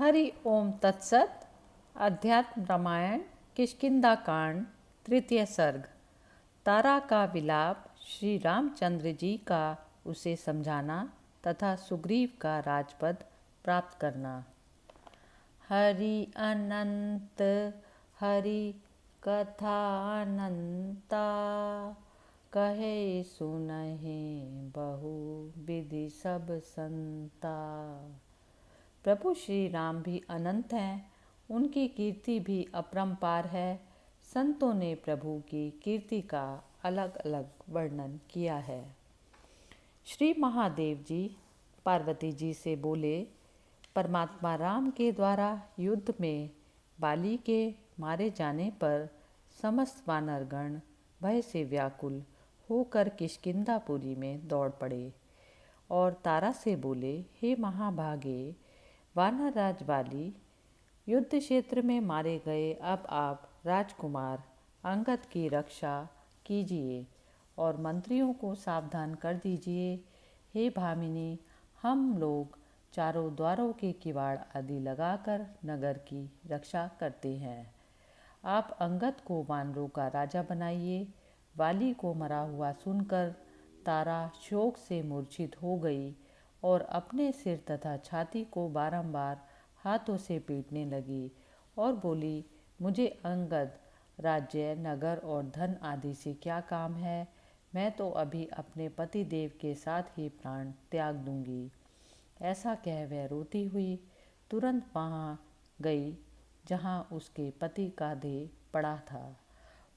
हरि ओम तत्सत। अध्यात्म रामायण किष्किंधा कांड तृतीय सर्ग। तारा का विलाप, श्री रामचंद्र जी का उसे समझाना तथा सुग्रीव का राजपद प्राप्त करना। हरि अनंत हरि कथा अनंता, कहे सुनहि बहु विधि सब संता। प्रभु श्री राम भी अनंत हैं, उनकी कीर्ति भी अपरंपार है। संतों ने प्रभु की कीर्ति का अलग अलग वर्णन किया है। श्री महादेव जी पार्वती जी से बोले, परमात्मा राम के द्वारा युद्ध में बाली के मारे जाने पर समस्त वानरगण भय से व्याकुल होकर किष्किंधापुरी में दौड़ पड़े और तारा से बोले, हे महाभागे, वानरराज वाली युद्ध क्षेत्र में मारे गए। अब आप राजकुमार अंगद की रक्षा कीजिए और मंत्रियों को सावधान कर दीजिए। हे भामिनी, हम लोग चारों द्वारों के किवाड़ आदि लगाकर नगर की रक्षा करते हैं। आप अंगद को वानरों का राजा बनाइए। वाली को मरा हुआ सुनकर तारा शोक से मूर्छित हो गई और अपने सिर तथा छाती को बारंबार हाथों से पीटने लगी और बोली, मुझे अंगद, राज्य, नगर और धन आदि से क्या काम है। मैं तो अभी अपने पति देव के साथ ही प्राण त्याग दूंगी। ऐसा कह वह रोती हुई तुरंत वहाँ गई जहाँ उसके पति का देह पड़ा था।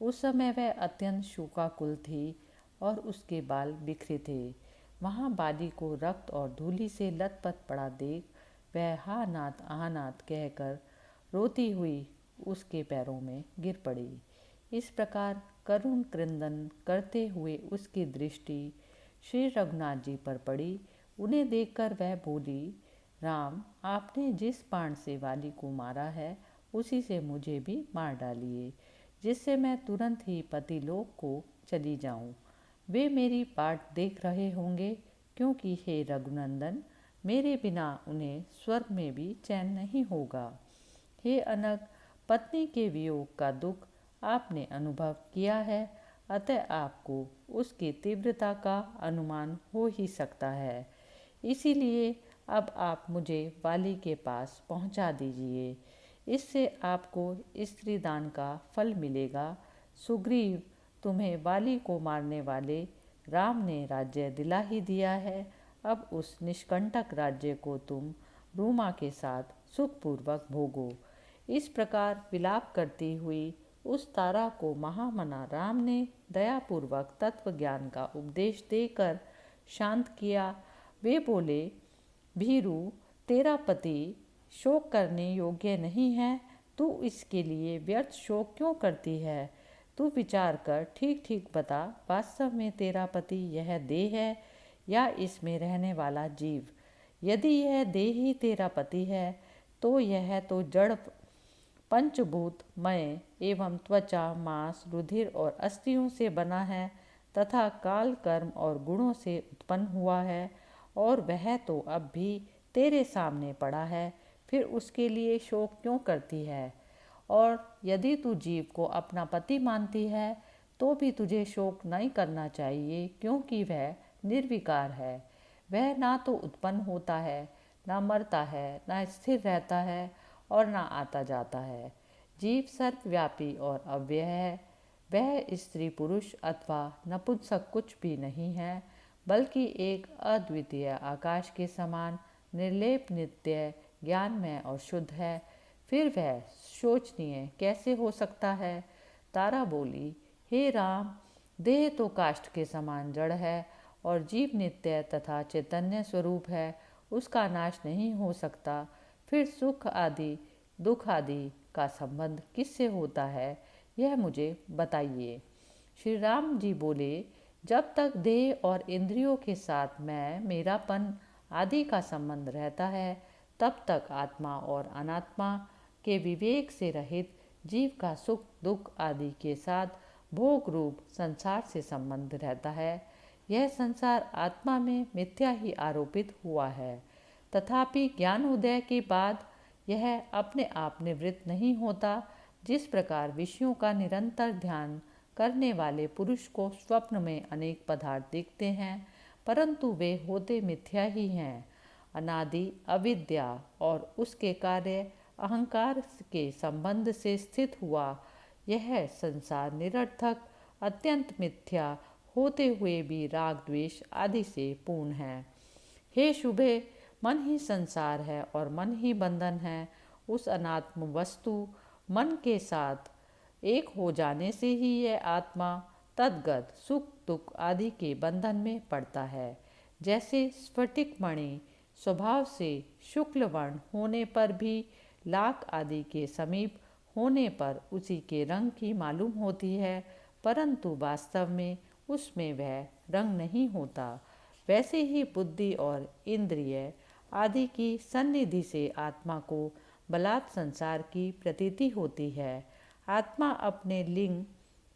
उस समय वह अत्यंत शोकाकुल थी और उसके बाल बिखरे थे। वहाँ बाली को रक्त और धूलि से लथपथ पड़ा देख वह हा नाथ आह नाथ कहकर रोती हुई उसके पैरों में गिर पड़ी। इस प्रकार करुण क्रंदन करते हुए उसकी दृष्टि श्री रघुनाथ जी पर पड़ी। उन्हें देखकर वह बोली, राम, आपने जिस बाण से वाली को मारा है उसी से मुझे भी मार डालिए, जिससे मैं तुरंत ही पतिलोक को चली जाऊं। वे मेरी बाट देख रहे होंगे, क्योंकि हे रघुनंदन, मेरे बिना उन्हें स्वर्ग में भी चैन नहीं होगा। हे अनग, पत्नी के वियोग का दुख आपने अनुभव किया है, अतः आपको उसकी तीव्रता का अनुमान हो ही सकता है। इसीलिए अब आप मुझे वाली के पास पहुंचा दीजिए। इससे आपको स्त्री दान का फल मिलेगा। सुग्रीव, तुम्हें वाली को मारने वाले राम ने राज्य दिला ही दिया है। अब उस निष्कंटक राज्य को तुम रूमा के साथ सुखपूर्वक भोगो। इस प्रकार विलाप करती हुई उस तारा को महामना राम ने दयापूर्वक तत्व ज्ञान का उपदेश देकर शांत किया। वे बोले, भीरु, तेरा पति शोक करने योग्य नहीं है, तू इसके लिए व्यर्थ शोक क्यों करती है। तू विचार कर ठीक ठीक बता, वास्तव में तेरा पति यह देह है या इसमें रहने वाला जीव। यदि यह देह ही तेरा पति है तो यह तो जड़ पंचभूतमय एवं त्वचा, मांस, रुधिर और अस्थियों से बना है तथा काल, कर्म और गुणों से उत्पन्न हुआ है, और वह तो अब भी तेरे सामने पड़ा है, फिर उसके लिए शोक क्यों करती है। और यदि तू जीव को अपना पति मानती है तो भी तुझे शोक नहीं करना चाहिए, क्योंकि वह निर्विकार है। वह ना तो उत्पन्न होता है, ना मरता है, ना स्थिर रहता है और ना आता जाता है। जीव सर्वव्यापी और अव्यय है। वह स्त्री, पुरुष अथवा नपुंसक कुछ भी नहीं है, बल्कि एक अद्वितीय आकाश के समान निर्लेप, नित्य, ज्ञानमय और शुद्ध है। फिर वह शोचनीय कैसे हो सकता है। तारा बोली, हे राम, देह तो काष्ठ के समान जड़ है और जीव नित्य तथा चैतन्य स्वरूप है, उसका नाश नहीं हो सकता। फिर सुख आदि, दुख आदि का संबंध किससे होता है, यह मुझे बताइए। श्री राम जी बोले, जब तक देह और इंद्रियों के साथ मैं, मेरापन आदि का संबंध रहता है, तब तक आत्मा और अनात्मा के विवेक से रहित जीव का सुख दुख आदि के साथ भोग रूप संसार से संबंध रहता है। यह संसार आत्मा में मिथ्या ही आरोपित हुआ है। तथापि ज्ञानोदय के बाद यह अपने आप निवृत्त नहीं होता। जिस प्रकार विषयों का निरंतर ध्यान करने वाले पुरुष को स्वप्न में अनेक पदार्थ दिखते हैं, परंतु वे होते मिथ्या ही हैं। अनादि अविद्या और उसके कार्य अहंकार के संबंध से स्थित हुआ यह संसार निरर्थक, अत्यंत मिथ्या होते हुए भी राग द्वेष आदि से पूर्ण है। हे शुभे, मन ही संसार है और मन ही बंधन है। उस अनात्म वस्तु मन के साथ एक हो जाने से ही यह आत्मा तद्गत सुख दुख आदि के बंधन में पड़ता है। जैसे स्फटिक मणि स्वभाव से शुक्ल वर्ण होने पर भी लाख आदि के समीप होने पर उसी के रंग की मालूम होती है, परंतु वास्तव में उसमें वह रंग नहीं होता, वैसे ही बुद्धि और इंद्रिय आदि की सन्निधि से आत्मा को बलात् संसार की प्रतीति होती है। आत्मा अपने लिंग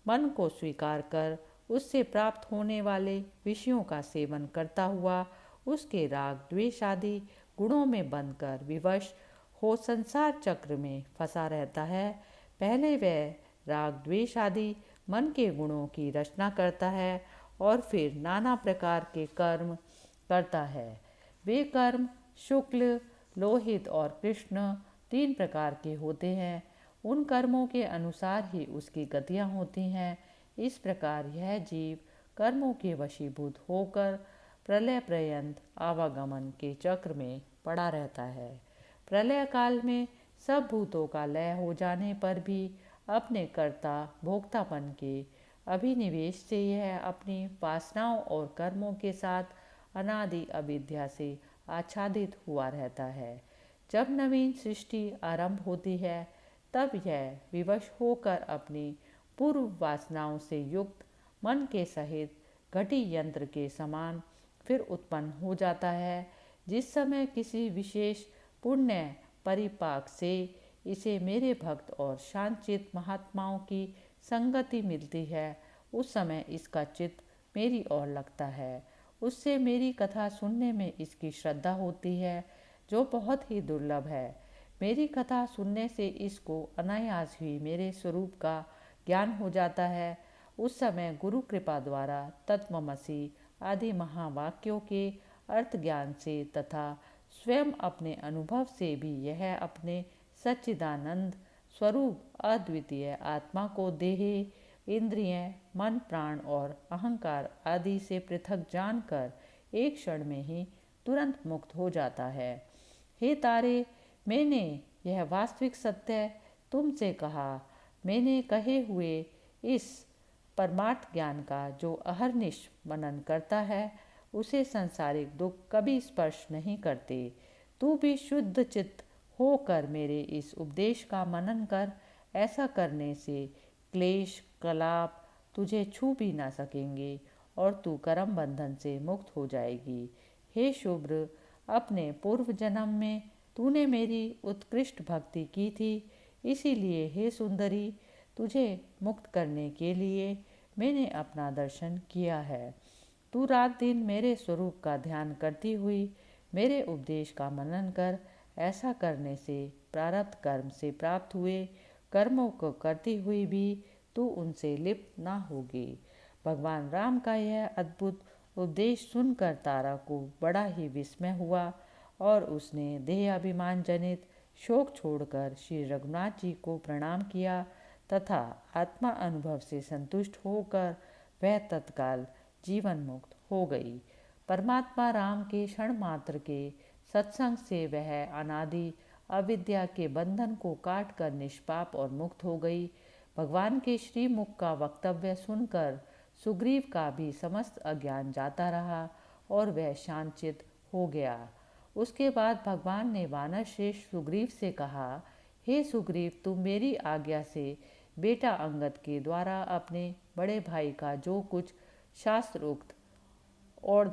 मन को स्वीकार कर उससे प्राप्त होने वाले विषयों का सेवन करता हुआ उसके राग द्वेष आदि गुणों में बंधकर विवश हो संसार चक्र में फंसा रहता है। पहले वह राग द्वेष आदि मन के गुणों की रचना करता है और फिर नाना प्रकार के कर्म करता है। वे कर्म शुक्ल, लोहित और कृष्ण तीन प्रकार के होते हैं। उन कर्मों के अनुसार ही उसकी गतियाँ होती हैं। इस प्रकार यह जीव कर्मों के वशीभूत होकर प्रलय पर्यंत आवागमन के चक्र में पड़ा रहता है। प्रलय काल में सब भूतों का लय हो जाने पर भी अपने कर्ता भोक्तापन के अभिनिवेश से यह अपनी वासनाओं और कर्मों के साथ अनादि अविद्या से आच्छादित हुआ रहता है। जब नवीन सृष्टि आरंभ होती है तब यह विवश होकर अपनी पूर्व वासनाओं से युक्त मन के सहित घटी यंत्र के समान फिर उत्पन्न हो जाता है। जिस समय किसी विशेष पुण्य परिपाक से इसे मेरे भक्त और शांतचित्त महात्माओं की संगति मिलती है, उस समय इसका चित्त मेरी ओर लगता है। उससे मेरी कथा सुनने में इसकी श्रद्धा होती है, जो बहुत ही दुर्लभ है। मेरी कथा सुनने से इसको अनायास ही मेरे स्वरूप का ज्ञान हो जाता है। उस समय गुरु कृपा द्वारा तत्वमसि आदि महावाक्यों के अर्थ ज्ञान से तथा स्वयं अपने अनुभव से भी यह अपने सच्चिदानंद स्वरूप अद्वितीय आत्मा को देह, इंद्रिय, मन, प्राण और अहंकार आदि से पृथक जानकर एक क्षण में ही तुरंत मुक्त हो जाता है। हे तारे, मैंने यह वास्तविक सत्य तुमसे कहा। मैंने कहे हुए इस परमार्थ ज्ञान का जो अहर्निश मनन करता है, उसे सांसारिक दुख कभी स्पर्श नहीं करते। तू भी शुद्ध चित्त होकर मेरे इस उपदेश का मनन कर। ऐसा करने से क्लेश कलाप तुझे छू भी ना सकेंगे और तू कर्म बंधन से मुक्त हो जाएगी। हे शुभ्र, अपने पूर्व जन्म में तूने मेरी उत्कृष्ट भक्ति की थी, इसीलिए हे सुंदरी, तुझे मुक्त करने के लिए मैंने अपना दर्शन किया है। तू रात दिन मेरे स्वरूप का ध्यान करती हुई मेरे उपदेश का मनन कर। ऐसा करने से प्रारब्ध कर्म से प्राप्त हुए कर्मों को करती हुई भी तू उनसे लिप्त ना होगी। भगवान राम का यह अद्भुत उपदेश सुनकर तारा को बड़ा ही विस्मय हुआ और उसने देह अभिमान जनित शोक छोड़कर श्री रघुनाथ जी को प्रणाम किया तथा आत्मा अनुभव से संतुष्ट होकर वह तत्काल जीवन मुक्त हो गई। परमात्मा राम के क्षण मात्र के सत्संग से वह अनादि अविद्या के बंधन को काट कर निष्पाप और मुक्त हो गई। भगवान के श्रीमुख का वक्तव्य सुनकर सुग्रीव का भी समस्त अज्ञान जाता रहा और वह शांतचित्त हो गया। उसके बाद भगवान ने वानर श्रेष्ठ सुग्रीव से कहा, हे सुग्रीव, तुम मेरी आज्ञा से बेटा अंगद के द्वारा अपने बड़े भाई का जो कुछ शास्त्रोक्त और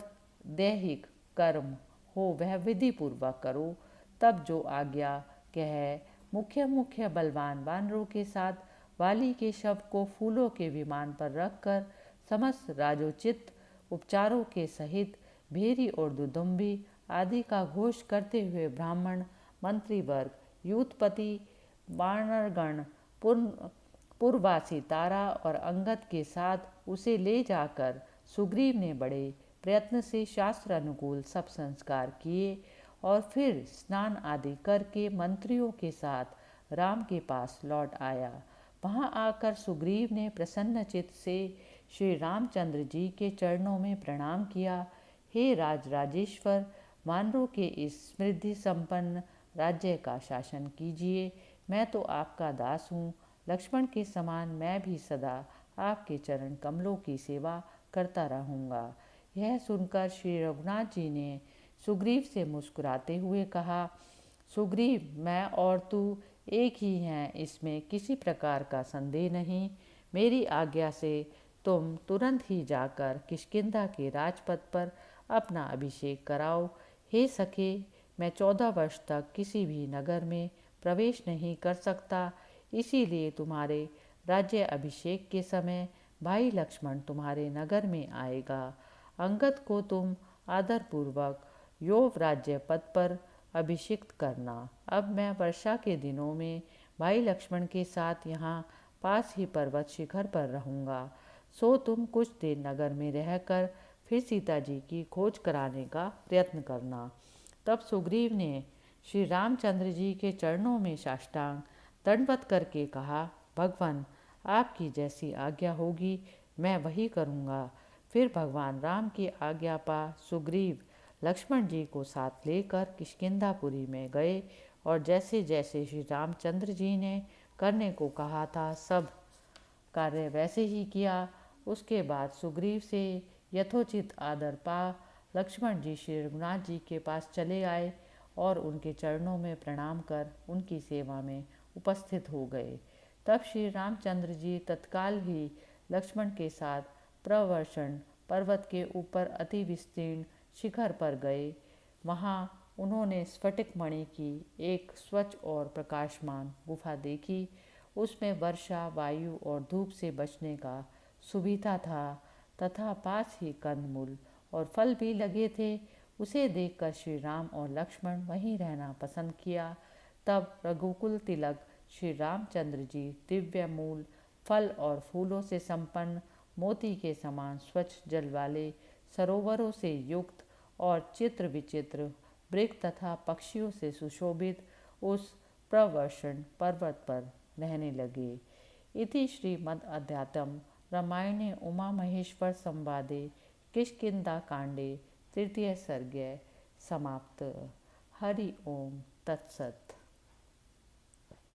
दैहिक कर्म हो वह विधि पूर्वक करो। तब जो आज्ञा कह मुख्य मुख्य बलवान वानरों के साथ वाली के शव को फूलों के विमान पर रखकर समस्त राजोचित उपचारों के सहित भेरी और दुदुम्बी आदि का घोष करते हुए ब्राह्मण मंत्री वर्ग यूथपति वानरगण पुरवासी तारा और अंगद के साथ उसे ले जाकर सुग्रीव ने बड़े प्रयत्न से शास्त्र अनुकूल सब संस्कार किए और फिर स्नान आदि करके मंत्रियों के साथ राम के पास लौट आया। वहां आकर सुग्रीव ने प्रसन्न चित्त से श्री रामचंद्र जी के चरणों में प्रणाम किया। हे राजराजेश्वर, वानरों के इस समृद्धि संपन्न राज्य का शासन कीजिए। मैं तो आपका दास हूँ। लक्ष्मण के समान मैं भी सदा आपके चरण कमलों की सेवा करता रहूँगा। यह सुनकर श्री रघुनाथ जी ने सुग्रीव से मुस्कुराते हुए कहा, सुग्रीव, मैं और तू एक ही हैं, इसमें किसी प्रकार का संदेह नहीं। मेरी आज्ञा से तुम तुरंत ही जाकर किष्किंधा के राजपथ पर अपना अभिषेक कराओ। हे सखे, मैं 14 वर्ष तक किसी भी नगर में प्रवेश नहीं कर सकता, इसीलिए तुम्हारे राज्य अभिषेक के समय भाई लक्ष्मण तुम्हारे नगर में आएगा। अंगद को तुम आदरपूर्वक यौव राज्य पद पर अभिषिक्त करना। अब मैं वर्षा के दिनों में भाई लक्ष्मण के साथ यहाँ पास ही पर्वत शिखर पर रहूँगा, सो तुम कुछ दिन नगर में रहकर फिर सीता जी की खोज कराने का प्रयत्न करना। तब सुग्रीव ने श्री रामचंद्र जी के चरणों में साष्टांग दंडवत करके कहा, भगवान, आपकी जैसी आज्ञा होगी मैं वही करूँगा। फिर भगवान राम की आज्ञा पा सुग्रीव लक्ष्मण जी को साथ लेकर किष्किंधापुरी में गए और जैसे जैसे श्री रामचंद्र जी ने करने को कहा था सब कार्य वैसे ही किया। उसके बाद सुग्रीव से यथोचित आदर पा लक्ष्मण जी श्री रघुनाथ जी के पास चले आए और उनके चरणों में प्रणाम कर उनकी सेवा में उपस्थित हो गए। तब श्री रामचंद्र जी तत्काल ही लक्ष्मण के साथ प्रवर्षण पर्वत के ऊपर अति विस्तीर्ण शिखर पर गए। वहाँ उन्होंने स्फटिक मणि की एक स्वच्छ और प्रकाशमान गुफा देखी। उसमें वर्षा, वायु और धूप से बचने का सुविधा था तथा पास ही कंदमूल और फल भी लगे थे। उसे देखकर श्री राम और लक्ष्मण वहीं रहना पसंद किया। तब रघुकुल तिलक श्री रामचंद्र जी दिव्य मूल, फल और फूलों से संपन्न, मोती के समान स्वच्छ जल वाले सरोवरों से युक्त और चित्र विचित्र वृक्ष तथा पक्षियों से सुशोभित उस प्रवर्षण पर्वत पर रहने लगे। इति श्रीमद् अध्यात्म रामायणे उमा महेश्वर संवादे किष्किंधा कांडे तृतीय सर्ग समाप्त। हरि ओम तत्सत।